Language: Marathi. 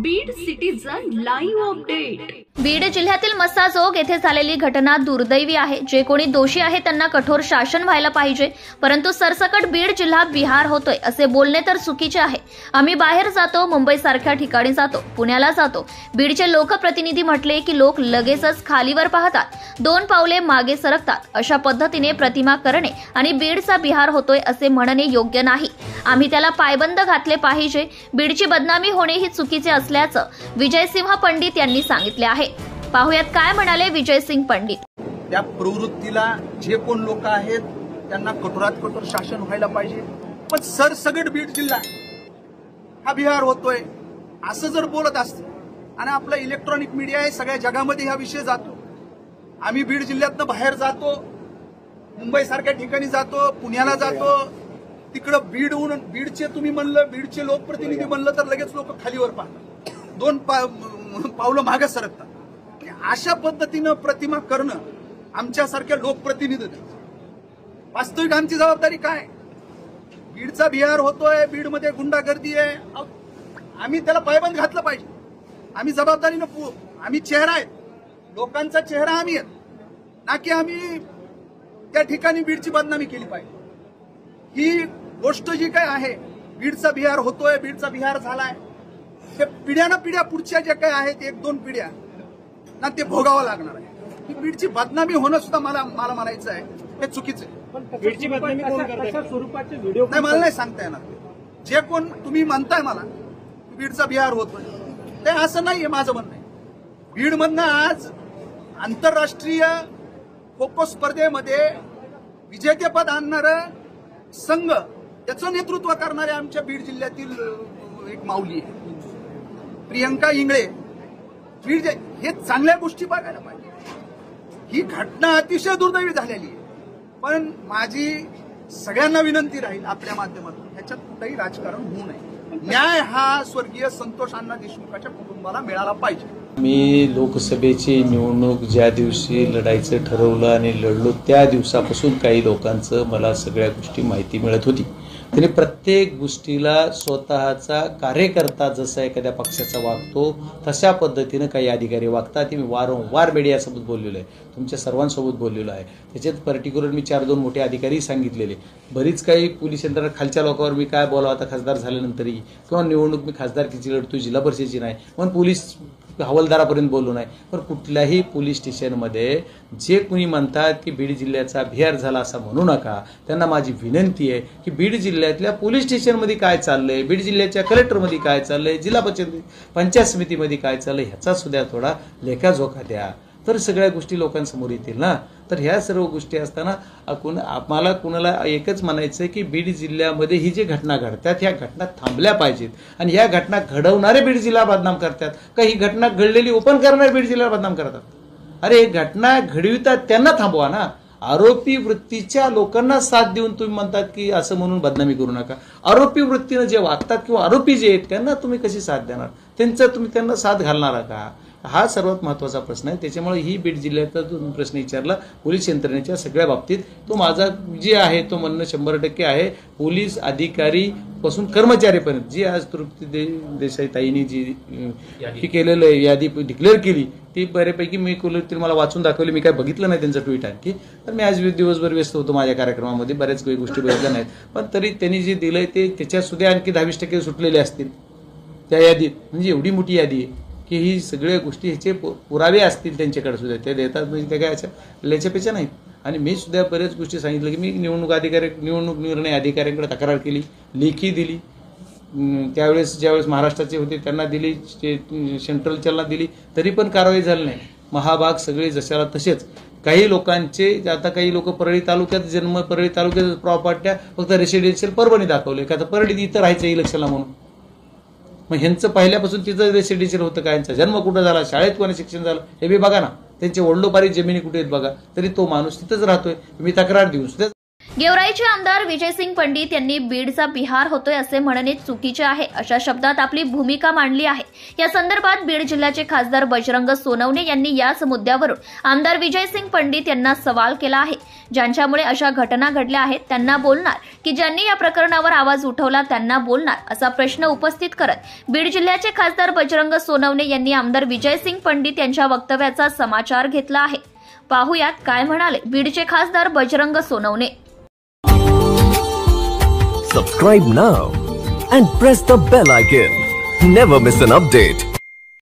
Beed citizen live update. Beed जिल्ह्यातील मस्साजोग येथे झालेली घटना दुर्दैवी आहे। जे कोणी दोषी आहे त्यांना कठोर शासन व्हायला पाहिजे, परंतु सरसकट बीड जिल्हा बिहार होतोय असे बोलणे तर चुकीचे आहे। आम्ही बाहेर जातो, मुंबई सारख्या ठिकाणी जातो, पुण्याला जातो। बीडचे लोकप्रतिनिधी म्हटले की लोक लगेचच खालीवर पाहतात, 2 पावले मागे सरकतात। अशा पद्धतीने प्रतिमा करणे आणि बीडचा बिहार होतोय असे म्हणणे योग्य नाही। आम्ही त्याला पायबंद घातले पाहिजे। बीडची बदनामी होणे ही चुकीचे असल्याचं विजयसिंह पंडित यांनी सांगितले आहे। पाहुयात काय म्हणाले विजयसिंह पंडित। त्या प्रवृत्तीला जे कोण लोक आहेत त्यांना कठोरात कठोर शासन व्हायला पाहिजे, पण सरसगट बीड जिल्हा हा बिहार होतोय असं जर बोलत असते आणि आपला इलेक्ट्रॉनिक मीडिया आहे सगळ्या जगामध्ये हा विषय जातो। आम्ही बीड जिल्ह्यातनं बाहेर जातो, मुंबई सारख्या ठिकाणी जातो, पुण्याला जातो, तिकडं बीडचे तुम्ही म्हणलं, बीडचे लोकप्रतिनिधी म्हणलं तर लगेच लोक खालीवर पाहतात, 2 पावलं मागे सरकतात। अशा पद्धतीनं प्रतिमा करणं आमच्यासारख्या लोकप्रतिनिधी वास्तविक आमची जबाबदारी काय? बीडचा बिहार होतोय, बीडमध्ये गुंडागर्दी आहे, आम्ही त्याला पायबंद घातलं पाहिजे। आम्ही जबाबदारीनं आम्ही चेहरा आहे, लोकांचा चेहरा आम्ही आहेत, ना की आम्ही त्या ठिकाणी बीडची बदनामी केली पाहिजे। ही गोष्ट जी काय आहे, बीडचा बिहार होतोय, बीडचा बिहार झालाय, ते पिढ्यानं पिढ्या पुढच्या ज्या काय आहेत 1-2 पिढ्या ना ते भोगावं लागणार आहे। ही बीडची बदनामी होणं सुद्धा मला म्हणायचं आहे हे चुकीचं आहे। बीडची बदनामी कोण करतंय? स्वरूपाचे व्हिडिओ नाही, मला नाही सांगता येणार। जे कोण तुम्ही म्हणताय मला बीडचा बिहार होतोय ते असं नाहीये माझं म्हणणं आहे। बीडमधनं आज आंतरराष्ट्रीय खो खो स्पर्धेमध्ये विजेतेपद आणणारं संघ त्याचं नेतृत्व करणारे आमच्या बीड जिल्ह्यातील एक माऊली आहे, प्रियंका इंगळे। बीड हे चांगल्या गोष्टी बघायला पाहिजे। ही घटना अतिशय दुर्दैवी झालेली आहे, पण माझी सगळ्यांना विनंती राहील आपल्या माध्यमातून ह्याच्यात कुठेही राजकारण होऊ नये। न्याय हा स्वर्गीय संतोष अण्णा देशमुखाच्या कुटुंबाला मिळाला पाहिजे। मी लोकसभेची निवडणूक ज्या दिवशी लढायचं ठरवलं आणि लढलो त्या दिवसापासून काही लोकांचं मला सगळ्या गोष्टी माहिती मिळत होती। त्यांनी प्रत्येक गोष्टीला स्वतःचा कार्यकर्ता जसा एखाद्या पक्षाचा वागतो तशा पद्धतीनं काही अधिकारी वागतात। मी वारंवार मीडियासोबत बोललेलो आहे, तुमच्या सर्वांसोबत बोललेलो आहे। त्याच्यात पर्टिक्युलर मी 4-2 मोठे अधिकारी सांगितलेले, बरीच काही पोलीस यंत्रणा खालच्या लोकांवर मी काय बोलावं आता खासदार झाल्यानंतरही, किंवा निवडणूक मी खासदारकीची लढतो, जिल्हा परिषदेची नाही, पण पोलीस हवालदारापर्यंत बोललो नाही। पण कुठल्याही पोलीस स्टेशनमध्ये जे कोणी म्हणतात की बीड जिल्ह्याचा बिहार झाला असं म्हणू नका। त्यांना माझी विनंती आहे की बीड जिल्ह्यातल्या पोलीस स्टेशनमध्ये काय चाललंय, बीड जिल्ह्याच्या कलेक्टरमध्ये काय चाललंय, जिल्हा पंचायत समितीमध्ये काय चाललंय ह्याचा सुद्धा थोडा लेखाजोखा द्या, तर सगळ्या गोष्टी लोकांसमोर येतील ना। तर ह्या सर्व गोष्टी असताना आम्हाला कुणाला एकच म्हणायचं आहे की बीड जिल्ह्यामध्ये ही जी घटना घडतात ह्या घटना थांबल्या पाहिजेत, आणि ह्या घटना घडवणारे बीड जिल्हा बदनाम करतात का ही घटना घडलेली ओपन करणारे बीड जिल्हा बदनाम करतात? अरे घटना घडवितात त्यांना थांबवा ना। आरोपी वृत्तीच्या लोकांना साथ देऊन तुम्ही म्हणतात की असं म्हणून बदनामी करू नका। आरोपी वृत्तीनं जे वागतात किंवा आरोपी जे आहेत त्यांना तुम्ही कशी साथ देणार? तुम्ही त्यांना साथ घालणार का? हा सर्वात महत्त्वाचा प्रश्न आहे। त्याच्यामुळे ही बीड जिल्ह्याचा जो प्रश्न विचारला पोलीस यंत्रणेच्या सगळ्या बाबतीत, तो माझा जे आहे तो म्हणणं 100% आहे। पोलीस अधिकारी पासून कर्मचारीपर्यंत जी आज तृप्ती देसाई ताईंनी जी केलेलं यादी डिक्लेअर केली ती बऱ्यापैकी मी मला वाचून दाखवली। मी काय बघितलं नाही त्यांचं ट्विट आणखी, तर मी आज दिवसभर व्यस्त होतो माझ्या कार्यक्रमामध्ये, बऱ्याच काही गोष्टी बघितल्या नाहीत, पण तरी त्यांनी जे दिलंय ते त्याच्यात सुद्धा आणखी 10-20% सुटलेले असतील त्या यादीत। म्हणजे एवढी मोठी यादी आहे की ही सगळ्या गोष्टी ह्याचे पुरावे असतील त्यांच्याकडे सुद्धा, ते देतात म्हणजे त्या काय ल्याच्यापेक्षा नाहीत। आणि मी सुद्धा बऱ्याच गोष्टी सांगितलं की मी निवडणूक निर्णय अधिकाऱ्यांकडे तक्रार केली, लेखी दिली, त्यावेळेस ज्यावेळेस महाराष्ट्राचे होते त्यांना दिली, सेंट्रलच्याला दिली, तरी पण कारवाई झाली नाही। महाभाग सगळे जशाला तसेच। काही लोकांचे आता काही लोक परळी तालुक्यात परळी तालुक्यात प्रॉपर्ट्या फक्त रेसिडेन्शियल परभणी दाखवले का, तर परळीत इथं राहायचं इलेक्शनला म्हणून। मग ह्यांचं पहिल्यापासून तिथं रेसिडेन्शियल होतं का? यांचा जन्म कुठं झाला, शाळेत कोणी शिक्षण झालं हे बी बघा ना, त्यांचे वडलोपारी जमिनी कुठे आहेत बघा, तरी तो माणूस तिथंच राहतोय। मी तक्रार देऊ सुद्धा। गेवराईचे आमदार विजयसिंह पंडित यांनी बीडचा बिहार होतोय असे म्हणणे चुकीचे आहे अशा शब्दात आपली भूमिका मांडली आहे। या संदर्भात बीड जिल्ह्याचे खासदार बजरंग सोनवणे यांनी याच मुद्द्यावरून आमदार विजयसिंह पंडित यांना सवाल केला आहे। ज्यांच्यामुळे अशा घटना घडल्या आहेत त्यांना बोलणार की ज्यांनी या प्रकरणावर आवाज उठवला त्यांना बोलणार असा प्रश्न उपस्थित करत बीड जिल्ह्याचे खासदार बजरंग सोनवणे यांनी आमदार विजयसिंग पंडित यांच्या वक्तव्याचा समाचार घेतला आहे. पाहुयात काय म्हणाले बीडचे खासदार Bajrang Sonawane. Subscribe now and press the bell icon. Never miss an update.